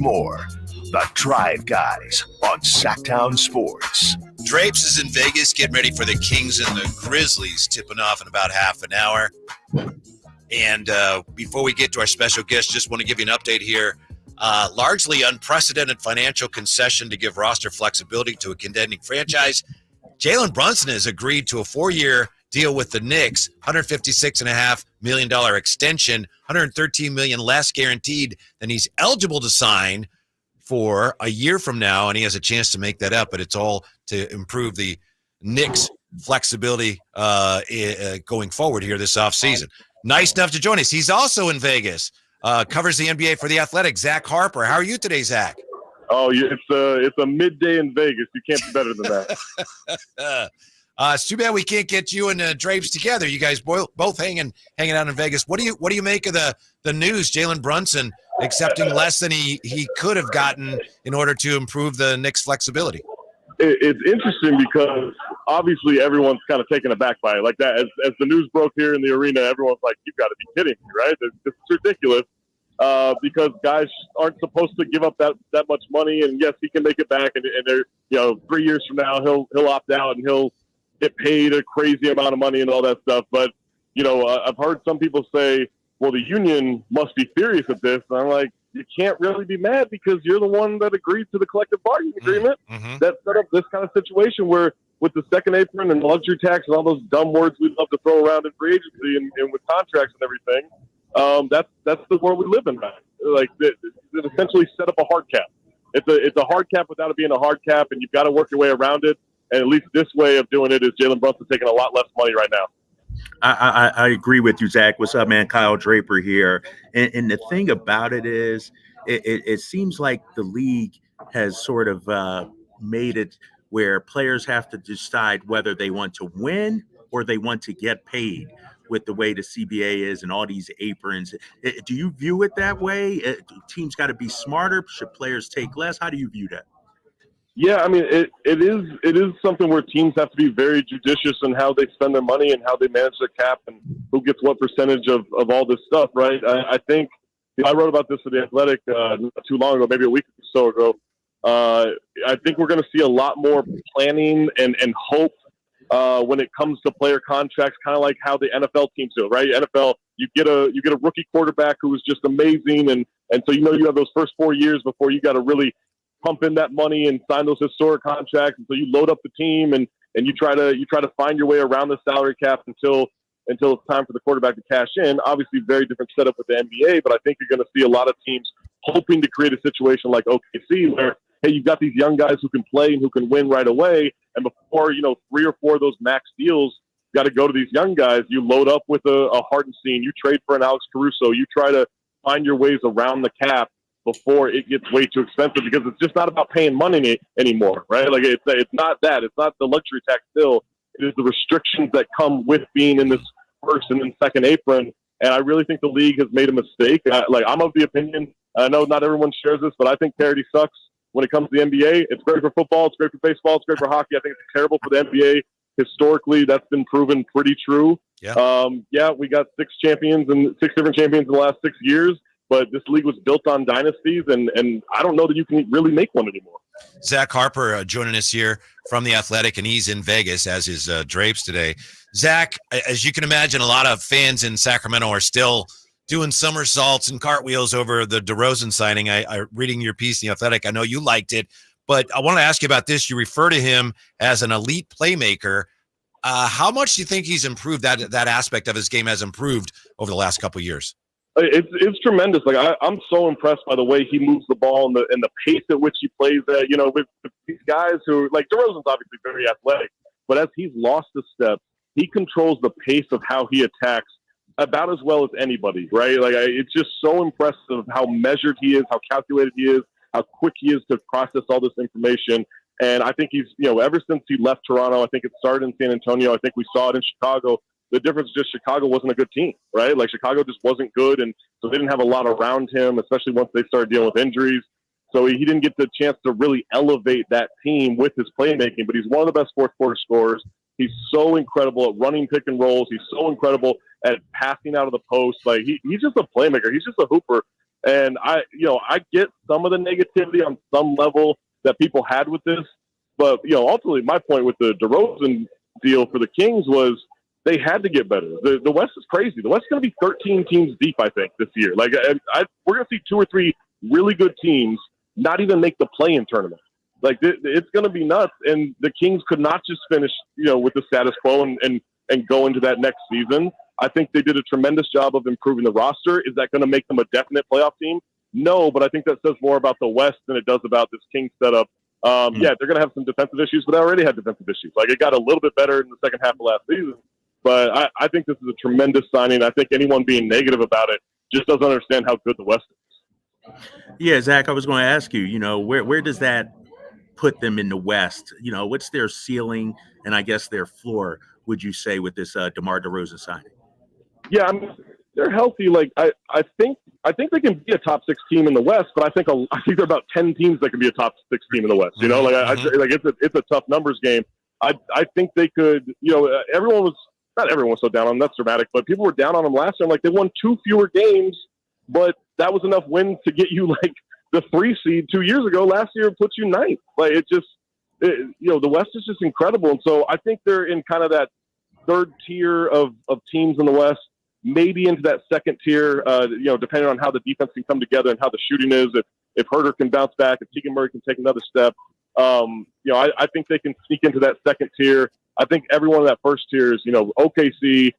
More. The Drive Guys on Sactown Sports. Drapes is in Vegas, getting ready for the Kings and the Grizzlies, tipping off in about half an hour. And before we get to our special guest, just want to give you an update here. Largely unprecedented financial concession to give roster flexibility to a contending franchise. Jalen Brunson has agreed to a 4-year deal with the Knicks, $156.5 million extension, $113 million less guaranteed than he's eligible to sign for a year from now, and he has a chance to make that up, but it's all to improve the Knicks' flexibility going forward here this offseason. Nice enough to join us. He's also in Vegas, covers the NBA for The Athletic, Zach Harper. How are you today, Zach? Oh, it's a midday in Vegas. You can't be better than that. It's too bad we can't get you and Drapes together. You guys both hanging out in Vegas. What do you make of the news? Jalen Brunson accepting less than he could have gotten in order to improve the Knicks' flexibility. It's interesting because obviously everyone's kind of taken aback by it. Like that, as the news broke here in the arena, everyone's like, "You've got to be kidding me, right? It's ridiculous." Because guys aren't supposed to give up that much money, and yes, he can make it back, and they're 3 years from now he'll opt out and he'll get paid a crazy amount of money and all that stuff. But I've heard some people say, well, the union must be furious at this, and I'm like, you can't really be mad because you're the one that agreed to the collective bargaining agreement that set up this kind of situation where with the second apron and luxury tax and all those dumb words we love to throw around in free agency and with contracts and everything, that's the world we live in, right? Like it essentially set up a hard cap. It's a hard cap without it being a hard cap, and you've got to work your way around it. And at least this way of doing it is Jalen Brunson taking a lot less money right now. I agree with you, Zach. What's up, man? Kyle Draper here. And the thing about it is it seems like the league has sort of made it where players have to decide whether they want to win or they want to get paid with the way the CBA is and all these aprons. Do you view it that way? Teams got to be smarter. Should players take less? How do you view that? Yeah, I mean, it is something where teams have to be very judicious in how they spend their money and how they manage their cap and who gets what percentage of all this stuff, right? I think I wrote about this at The Athletic not too long ago, maybe a week or so ago. I think we're going to see a lot more planning and hope when it comes to player contracts, kind of like how the NFL teams do it, right? NFL, you get a rookie quarterback who is just amazing, and so you have those first 4 years before you got to really pump in that money and sign those historic contracts, and so you load up the team and you try to find your way around the salary cap until it's time for the quarterback to cash in. Obviously, very different setup with the NBA, but I think you're going to see a lot of teams hoping to create a situation like OKC where, hey, you've got these young guys who can play and who can win right away, and before 3 or 4 of those max deals got to go to these young guys, you load up with a Hartenstein, you trade for an Alex Caruso, you try to find your ways around the cap before it gets way too expensive, because it's just not about paying money anymore, right? Like it's not that. It's not the luxury tax bill. It is the restrictions that come with being in this first and then second apron. And I really think the league has made a mistake. I'm of the opinion, I know not everyone shares this, but I think parity sucks when it comes to the NBA. It's great for football. It's great for baseball. It's great for hockey. I think it's terrible for the NBA. Historically, that's been proven pretty true. Yeah. We got 6 different champions in the last 6 years. But this league was built on dynasties, and I don't know that you can really make one anymore. Zach Harper joining us here from The Athletic, and he's in Vegas, as is Drapes today. Zach, as you can imagine, a lot of fans in Sacramento are still doing somersaults and cartwheels over the DeRozan signing. I reading your piece in The Athletic, I know you liked it, but I want to ask you about this. You refer to him as an elite playmaker. How much do you think he's improved, that aspect of his game has improved over the last couple of years? It's tremendous. Like I'm so impressed by the way he moves the ball and the pace at which he plays that. With these guys who, like, DeRozan's obviously very athletic, but as he's lost a step, he controls the pace of how he attacks about as well as anybody, right? Like it's just so impressive how measured he is, how calculated he is, how quick he is to process all this information. And I think he's, ever since he left Toronto, I think it started in San Antonio. I think we saw it in Chicago. The difference is just Chicago wasn't a good team, right? Like Chicago just wasn't good, and so they didn't have a lot around him, especially once they started dealing with injuries. So he didn't get the chance to really elevate that team with his playmaking, but he's one of the best fourth quarter scorers. He's so incredible at running pick and rolls. He's so incredible at passing out of the post. Like he's just a playmaker. He's just a hooper. And I get some of the negativity on some level that people had with this, but ultimately my point with the DeRozan deal for the Kings was they had to get better. The West is crazy. The West is going to be 13 teams deep, I think, this year. Like we're going to see 2 or 3 really good teams not even make the play-in tournament. Like it's going to be nuts, and the Kings could not just finish, with the status quo and go into that next season. I think they did a tremendous job of improving the roster. Is that going to make them a definite playoff team? No, but I think that says more about the West than it does about this Kings setup. Yeah, they're going to have some defensive issues, but they already had defensive issues. Like it got a little bit better in the second half of last season, but I think this is a tremendous signing. I think anyone being negative about it just doesn't understand how good the West is. Yeah, Zach, I was going to ask you, where does that put them in the West? What's their ceiling and I guess their floor, would you say, with this DeMar DeRozan signing? Yeah, I mean, they're healthy. Like I think they can be a top 6 team in the West, but I think there are about 10 teams that can be a top 6 team in the West. It's a tough numbers game. I think they could. Not everyone was so down on them. That's dramatic, but people were down on them last year. Like they won 2 fewer games, but that was enough wins to get you like the 3 seed 2 years ago. Last year it puts you 9th. Like the West is just incredible, and so I think they're in kind of that 3rd tier of teams in the West. Maybe into that 2nd tier, depending on how the defense can come together and how the shooting is. If Herter can bounce back, if Tegan Murray can take another step, I think they can sneak into that 2nd tier. I think everyone in that 1st tier is, OKC,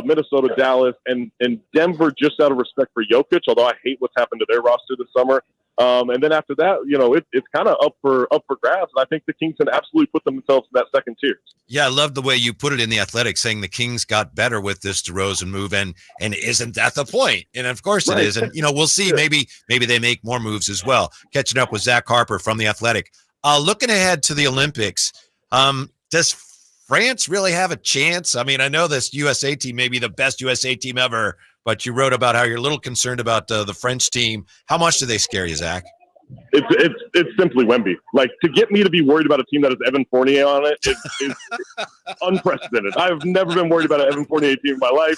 Minnesota, Dallas, and Denver, just out of respect for Jokic, although I hate what's happened to their roster this summer. And then after that, it's kind of up for grabs. And I think the Kings can absolutely put themselves in that 2nd tier. Yeah, I love the way you put it in The Athletic, saying the Kings got better with this DeRozan move, and isn't that the point? And of course it is. And we'll see. Maybe they make more moves as well. Catching up with Zach Harper from The Athletic. Looking ahead to the Olympics, does France really have a chance? I mean, I know this USA team may be the best USA team ever, but you wrote about how you're a little concerned about the French team. How much do they scare you, Zach? It's simply Wemby. Like, to get me to be worried about a team that has Evan Fournier on it is unprecedented. I've never been worried about an Evan Fournier team in my life,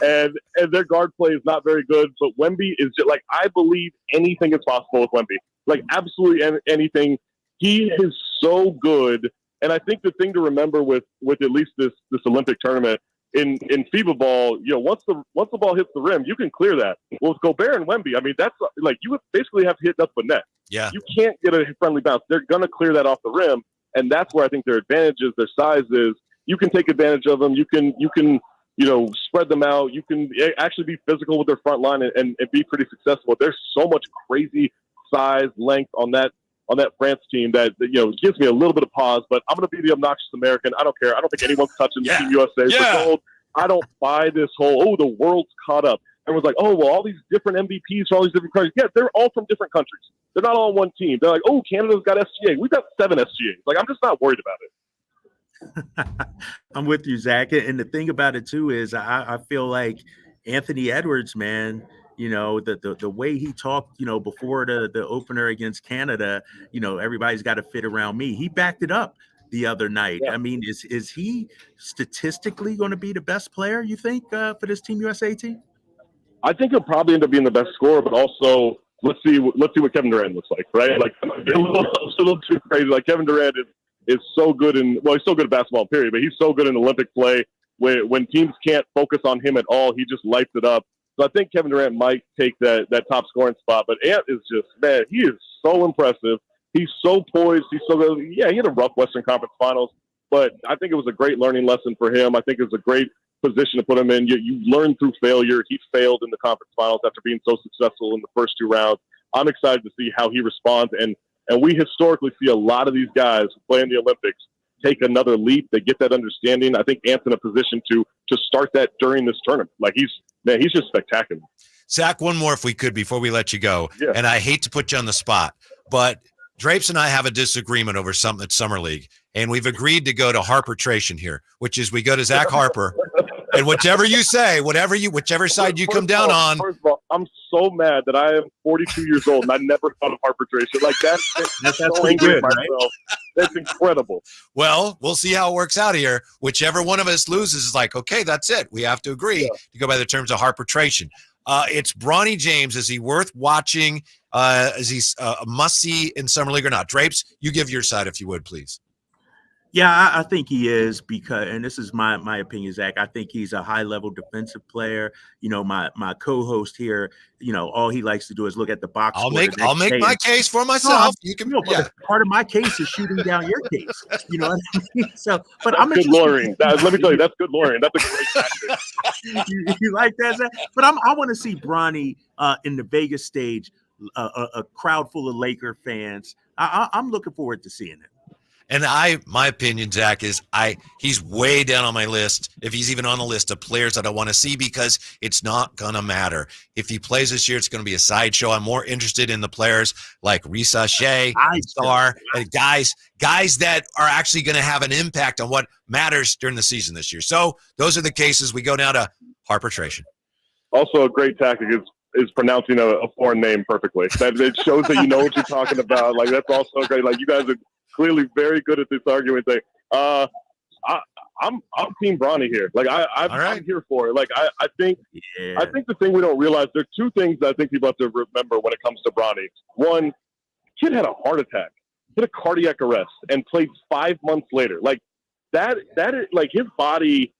and their guard play is not very good. But Wemby is just like, I believe anything is possible with Wemby. Like, absolutely anything. He is so good, and I think the thing to remember with at least this Olympic tournament. In FIBA ball, once the ball hits the rim, you can clear that. Well, with Gobert and Wemby, I mean, that's like you would basically have to hit up the net. Yeah, you can't get a friendly bounce. They're gonna clear that off the rim, and that's where I think their advantage is. Their size is. You can take advantage of them. You can spread them out. You can actually be physical with their front line and be pretty successful. There's so much crazy size, length on that France team that gives me a little bit of pause, but I'm going to be the obnoxious American. I don't care. I don't think anyone's touching Team USA. Yeah. I don't buy this whole, the world's caught up. Everyone's like, oh, well, all these different MVPs from all these different countries. Yeah, they're all from different countries. They're not all on one team. They're like, oh, Canada's got SGA. We've got 7 SGAs. Like, I'm just not worried about it. I'm with you, Zach. And the thing about it, too, is I feel like Anthony Edwards, man, the way he talked, before the opener against Canada, everybody's got to fit around me. He backed it up the other night. Yeah. I mean, is he statistically going to be the best player, you think, for this Team USA team? I think he'll probably end up being the best scorer, but also let's see what Kevin Durant looks like, right? Like, a little too crazy. Like, Kevin Durant is so good he's so good at basketball, period, but he's so good in Olympic play. When teams can't focus on him at all, he just lights it up. So I think Kevin Durant might take that top scoring spot, but Ant is just, man, he is so impressive. He's so poised. He's so good. Yeah, he had a rough Western Conference Finals, but I think it was a great learning lesson for him. I think it was a great position to put him in. You learn through failure. He failed in the conference finals after being so successful in the first 2 rounds. I'm excited to see how he responds, and we historically see a lot of these guys who play in the Olympics take another leap. They get that understanding. I think Ant's in a position to start that during this tournament. Like, he's just spectacular. Zach, one more if we could before we let you go. Yeah. And I hate to put you on the spot, but Drapes and I have a disagreement over something at Summer League, and we've agreed to go to Harper-tration here, which is we go to Zach Harper, and whichever you say, whichever side you come down on. First of all, I'm so mad that I am 42 years old and I never thought of Harper-tration. Like, that's so angry good, at myself. Right? That's incredible. Well, we'll see how it works out here. Whichever one of us loses is like, okay, that's it. We have to agree to go by the terms of Harper-tration. It's Bronny James. Is he worth watching? Is he a must-see in Summer League or not? Drapes, you give your side if you would, please. Yeah, I think he is because, and this is my opinion, Zach. I think he's a high-level defensive player. My co-host here, all he likes to do is look at the box. I'll make my case for myself. You can. Part of my case is shooting down your case. You know what I mean? So, but I'm good lawyering. Let me tell you, that's good lawyering. That's a great tactic. you like that, Zach? But I want to see Bronny in the Vegas stage, a crowd full of Laker fans. I'm looking forward to seeing it. And my opinion, Zach, is he's way down on my list, if he's even on the list of players that I want to see, because it's not going to matter. If he plays this year, it's going to be a sideshow. I'm more interested in the players like Risa Shea, Star, and guys that are actually going to have an impact on what matters during the season this year. So those are the cases. We go now to arbitration. Also, a great tactic is pronouncing a foreign name perfectly. It shows that you know what you're talking about. Like, that's also great. Like, you guys are clearly very good at this argument thing. I'm Team Bronny here. Like, I'm here for it. Like, I think the thing we don't realize, there are two things that I think people have to remember when it comes to Bronny. One, kid had a heart attack, hit a cardiac arrest, and played 5 months later. Like, that is, like, his body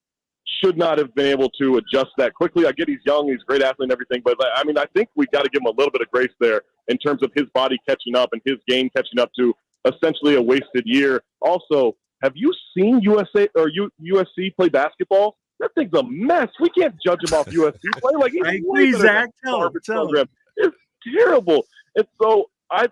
should not have been able to adjust that quickly. I get he's young, he's a great athlete and everything, but I mean, I think we got to give him a little bit of grace there in terms of his body catching up and his game catching up to essentially a wasted year. Also, have you seen USC play basketball? That thing's a mess. We can't judge him off USC play. Like, he's way better than the program. It's terrible. And so I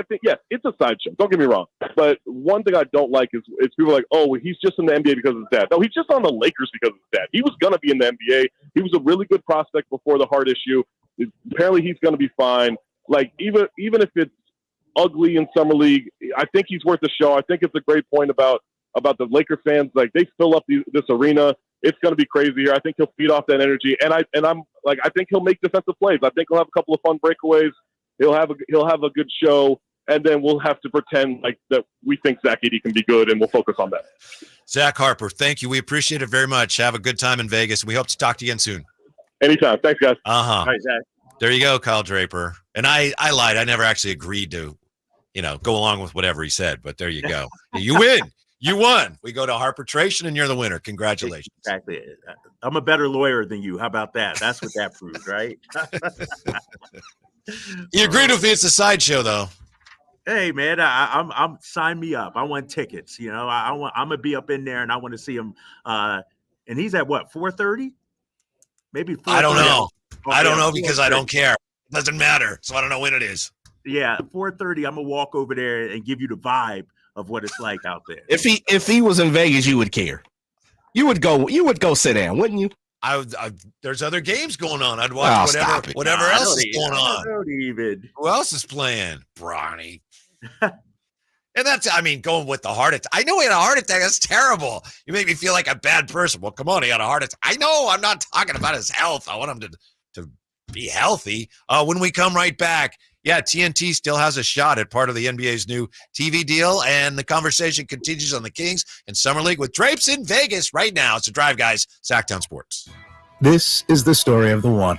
think, yes, it's a sideshow. Don't get me wrong. But one thing I don't like is people like, oh, he's just in the NBA because of his dad. No, he's just on the Lakers because of his dad. He was going to be in the NBA. He was a really good prospect before the heart issue. Apparently he's going to be fine. Like, even if it's ugly in Summer League, I think he's worth a show. I think it's a great point about the Laker fans. Like, they fill up this arena. It's going to be crazy here. I think he'll feed off that energy. And I'm like, I think he'll make defensive plays. I think he'll have a couple of fun breakaways. He'll have a good show, and then we'll have to pretend like that we think Zach Edey can be good, and we'll focus on that. Zach Harper, thank you. We appreciate it very much. Have a good time in Vegas. We hope to talk to you again soon. Anytime. Thanks, guys. All right, Zach. There you go, Kyle Draper. And I lied. I never actually agreed to, go along with whatever he said. But there you go. You win. You won. We go to arbitration, and you're the winner. Congratulations. Exactly. I'm a better lawyer than you. How about that? That's what that proved, right? You agreed with me. It's a sideshow, though. Hey, man, I'm sign me up. I want tickets. I'm gonna be up in there, and I want to see him. And he's at what, 4:30? Maybe 4:30. I don't know. Okay, I don't know because I don't care. It doesn't matter. So I don't know when it is. Yeah, 4:30. I'm gonna walk over there and give you the vibe of what it's like out there. If he was in Vegas, you would care. You would go sit down, wouldn't you? There's other games going on. I'd watch whatever else is going on. Don't even. Who else is playing? Bronny. And that's, going with the heart attack. I know he had a heart attack. That's terrible. You make me feel like a bad person. Well, come on, he had a heart attack. I know. I'm not talking about his health. I want him to be healthy. When we come right back, TNT still has a shot at part of the NBA's new TV deal, and the conversation continues on the Kings and Summer League with Drapes in Vegas right now. It's a Drive, guys. Sactown Sports. This is the story of the one.